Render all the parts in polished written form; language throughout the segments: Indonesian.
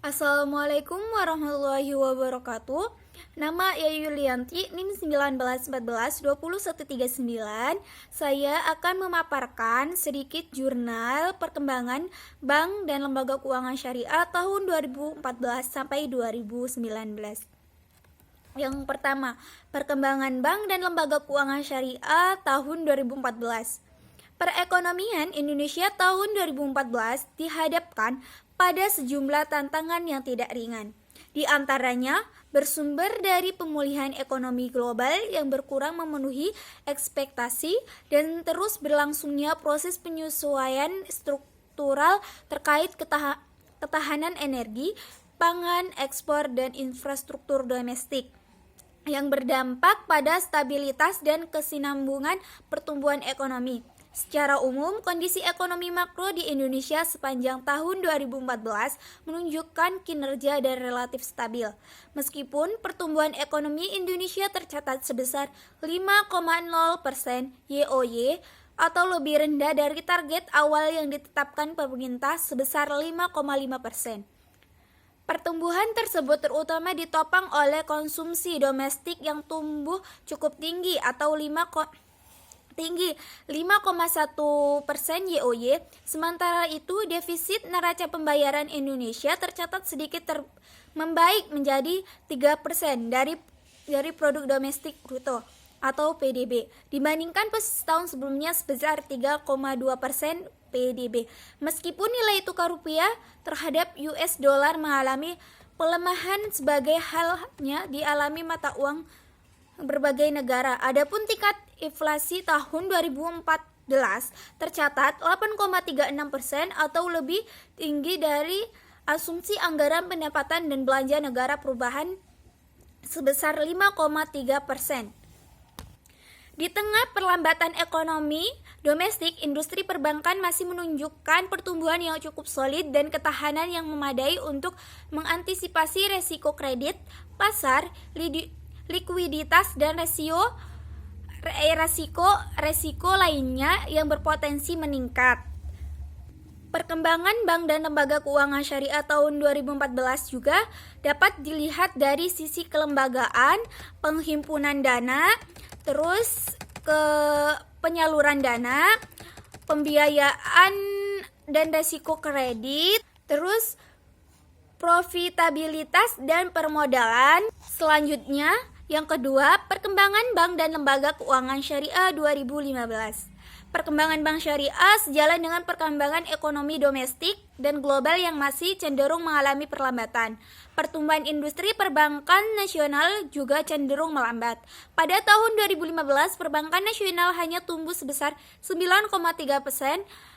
Assalamualaikum warahmatullahi wabarakatuh. Nama Yayu Lianti, NIM 1914-20139. Saya akan memaparkan sedikit jurnal perkembangan bank dan lembaga keuangan syariah tahun 2014 sampai 2019. Yang pertama, perkembangan bank dan lembaga keuangan syariah tahun 2014. Perekonomian Indonesia tahun 2014 dihadapkan pada sejumlah tantangan yang tidak ringan. Di antaranya, bersumber dari pemulihan ekonomi global yang berkurang memenuhi ekspektasi dan terus berlangsungnya proses penyesuaian struktural terkait ketahanan energi, pangan, ekspor, dan infrastruktur domestik yang berdampak pada stabilitas dan kesinambungan pertumbuhan ekonomi. Secara umum, kondisi ekonomi makro di Indonesia sepanjang tahun 2014 menunjukkan kinerja dan relatif stabil. Meskipun pertumbuhan ekonomi Indonesia tercatat sebesar 5,0% YoY atau lebih rendah dari target awal yang ditetapkan pemerintah sebesar 5,5%. Pertumbuhan tersebut terutama ditopang oleh konsumsi domestik yang tumbuh cukup tinggi atau 5,1% YoY. Sementara itu, defisit neraca pembayaran Indonesia tercatat sedikit membaik menjadi 3% dari produk domestik bruto atau PDB dibandingkan posisi tahun sebelumnya sebesar 3,2% PDB. Meskipun nilai tukar rupiah terhadap US dollar mengalami pelemahan sebagai halnya dialami mata uang berbagai negara. Adapun tingkat inflasi tahun 2014 tercatat 8,36% atau lebih tinggi dari asumsi anggaran pendapatan dan belanja negara perubahan sebesar 5,3%. Di tengah perlambatan ekonomi domestik, industri perbankan masih menunjukkan pertumbuhan yang cukup solid dan ketahanan yang memadai untuk mengantisipasi resiko kredit pasar, likuiditas, dan resiko lainnya yang berpotensi meningkat. Perkembangan bank dan lembaga keuangan syariah tahun 2014 juga dapat dilihat dari sisi kelembagaan, penghimpunan dana, terus ke penyaluran dana, pembiayaan dan resiko kredit, terus profitabilitas dan permodalan. Selanjutnya, yang kedua, perkembangan bank dan lembaga keuangan syariah 2015. Perkembangan bank syariah sejalan dengan perkembangan ekonomi domestik dan global yang masih cenderung mengalami perlambatan. Pertumbuhan industri perbankan nasional juga cenderung melambat. Pada tahun 2015, perbankan nasional hanya tumbuh sebesar 9,3%,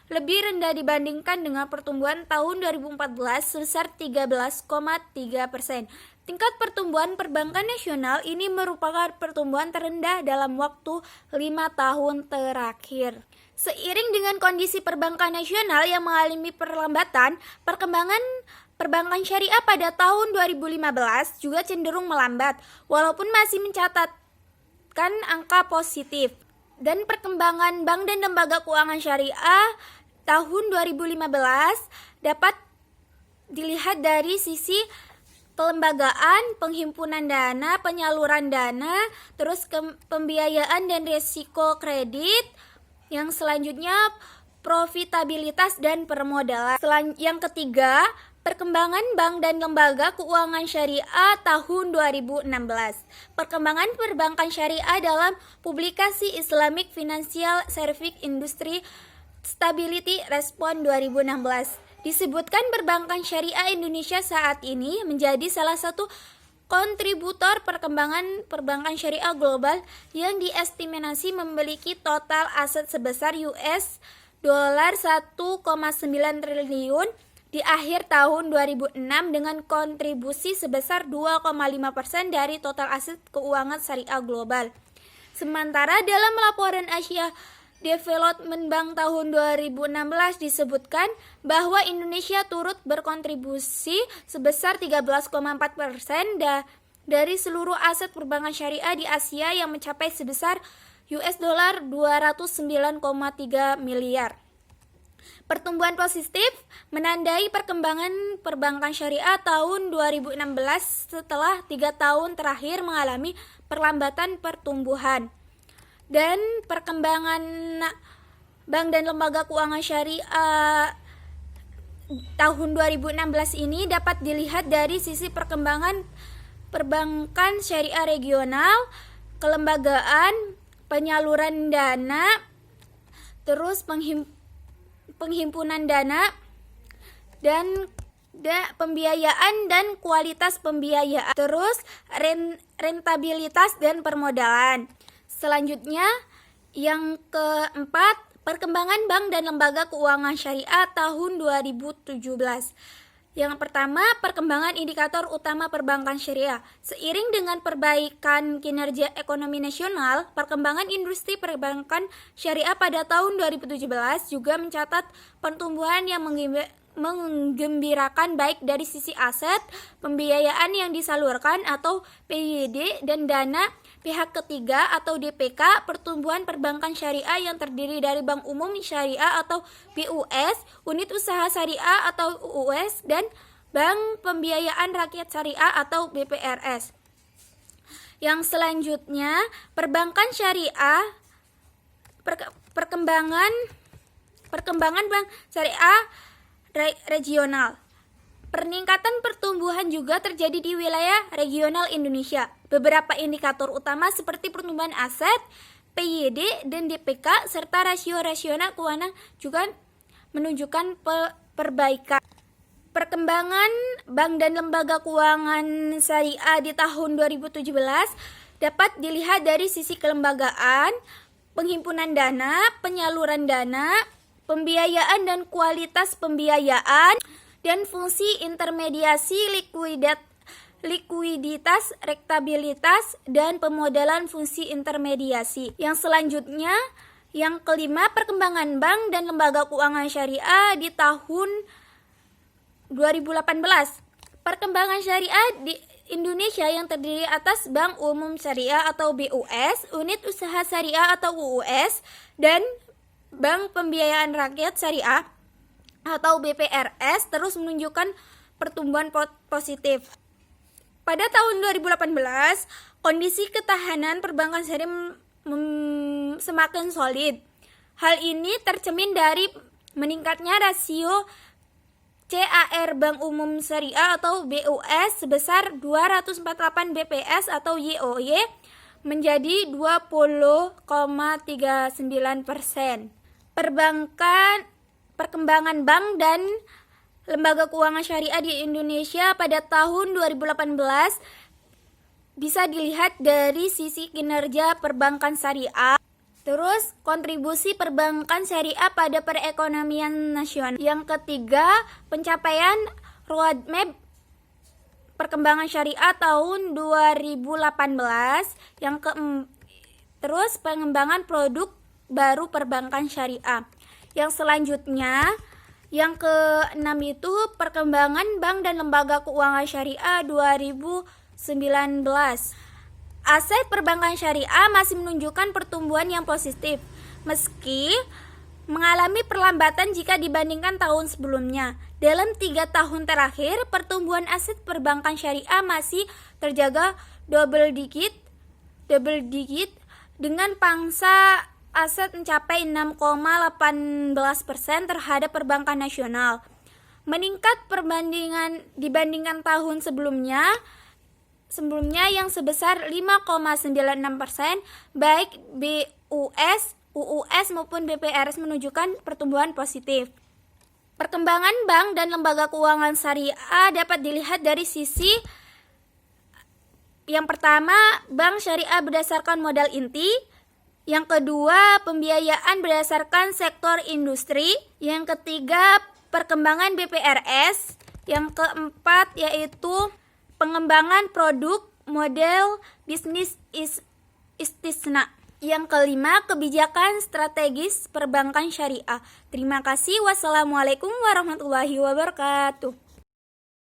lebih rendah dibandingkan dengan pertumbuhan tahun 2014 sebesar 13,3%. Tingkat pertumbuhan perbankan nasional ini merupakan pertumbuhan terendah dalam waktu 5 tahun terakhir. Seiring dengan kondisi perbankan nasional yang mengalami perlambatan, perkembangan perbankan syariah pada tahun 2015 juga cenderung melambat, walaupun masih mencatatkan angka positif. Dan perkembangan bank dan lembaga keuangan syariah tahun 2015 dapat dilihat dari sisi kelembagaan, penghimpunan dana, penyaluran dana, terus pembiayaan dan risiko kredit. Yang selanjutnya profitabilitas dan permodalan. Yang ketiga, perkembangan bank dan lembaga keuangan syariah tahun 2016. Perkembangan perbankan syariah dalam publikasi Islamic Financial Service Industry Stability Response 2016. Disebutkan perbankan syariah Indonesia saat ini menjadi salah satu kontributor perkembangan perbankan syariah global yang diestimasi memiliki total aset sebesar US dollar 1,9 triliun di akhir tahun 2006 dengan kontribusi sebesar 2,5% dari total aset keuangan syariah global. Sementara dalam laporan Asia Development Bank tahun 2016 disebutkan bahwa Indonesia turut berkontribusi sebesar 13,4% dari seluruh aset perbankan syariah di Asia yang mencapai sebesar US dollar 209,3 miliar. Pertumbuhan positif menandai perkembangan perbankan syariah tahun 2016 setelah 3 tahun terakhir mengalami perlambatan pertumbuhan. Dan perkembangan bank dan lembaga keuangan syariah tahun 2016 ini dapat dilihat dari sisi perkembangan perbankan syariah regional, kelembagaan, penyaluran dana, terus penghimpunan dana, dan pembiayaan dan kualitas pembiayaan, terus rentabilitas dan permodalan. Selanjutnya, yang keempat, perkembangan bank dan lembaga keuangan syariah tahun 2017. Yang pertama, perkembangan indikator utama perbankan syariah. Seiring dengan perbaikan kinerja ekonomi nasional, perkembangan industri perbankan syariah pada tahun 2017 juga mencatat pertumbuhan yang menggembirakan baik dari sisi aset, pembiayaan yang disalurkan atau PYD, dan dana pihak ketiga atau DPK. Pertumbuhan perbankan syariah yang terdiri dari Bank Umum Syariah atau BUS, Unit Usaha Syariah atau UUS, dan Bank Pembiayaan Rakyat Syariah atau BPRS. Yang selanjutnya, perbankan syariah, perkembangan bank syariah regional. Peningkatan pertumbuhan juga terjadi di wilayah regional Indonesia. Beberapa indikator utama seperti pertumbuhan aset, PYD, dan DPK, serta rasio rasional keuangan juga menunjukkan perbaikan. Perkembangan bank dan lembaga keuangan syariah di tahun 2017 dapat dilihat dari sisi kelembagaan, penghimpunan dana, penyaluran dana, pembiayaan dan kualitas pembiayaan, dan fungsi intermediasi likuiditas, rentabilitas, dan pemodalan fungsi intermediasi. Yang selanjutnya, yang kelima, perkembangan bank dan lembaga keuangan syariah di tahun 2018. Perkembangan syariah di Indonesia yang terdiri atas Bank Umum Syariah atau BUS, Unit Usaha Syariah atau UUS, dan Bank Pembiayaan Rakyat Syariah atau BPRS terus menunjukkan pertumbuhan positif. Pada tahun 2018, kondisi ketahanan perbankan syariah semakin solid. Hal ini tercermin dari meningkatnya rasio CAR Bank Umum Syariah atau BUS sebesar 248 BPS atau YoY menjadi 20,39%. Perkembangan bank dan lembaga keuangan syariah di Indonesia pada tahun 2018 bisa dilihat dari sisi kinerja perbankan syariah, terus kontribusi perbankan syariah pada perekonomian nasional. Yang ketiga, pencapaian roadmap perkembangan syariah tahun 2018. Terus pengembangan produk baru perbankan syariah. Yang selanjutnya, yang keenam itu perkembangan bank dan lembaga keuangan syariah 2019. Aset perbankan syariah masih menunjukkan pertumbuhan yang positif, meski mengalami perlambatan jika dibandingkan tahun sebelumnya. Dalam 3 tahun terakhir, pertumbuhan aset perbankan syariah masih terjaga double digit dengan pangsa aset mencapai 6,18% terhadap perbankan nasional. Meningkat dibandingkan tahun sebelumnya yang sebesar 5,96%, baik BUS, UUS maupun BPRS menunjukkan pertumbuhan positif. Perkembangan bank dan lembaga keuangan syariah dapat dilihat dari sisi yang pertama, bank syariah berdasarkan modal inti. Yang kedua, pembiayaan berdasarkan sektor industri. Yang ketiga, perkembangan BPRS. Yang keempat, yaitu pengembangan produk model bisnis istisna. Yang kelima, kebijakan strategis perbankan syariah. Terima kasih. Wassalamualaikum warahmatullahi wabarakatuh.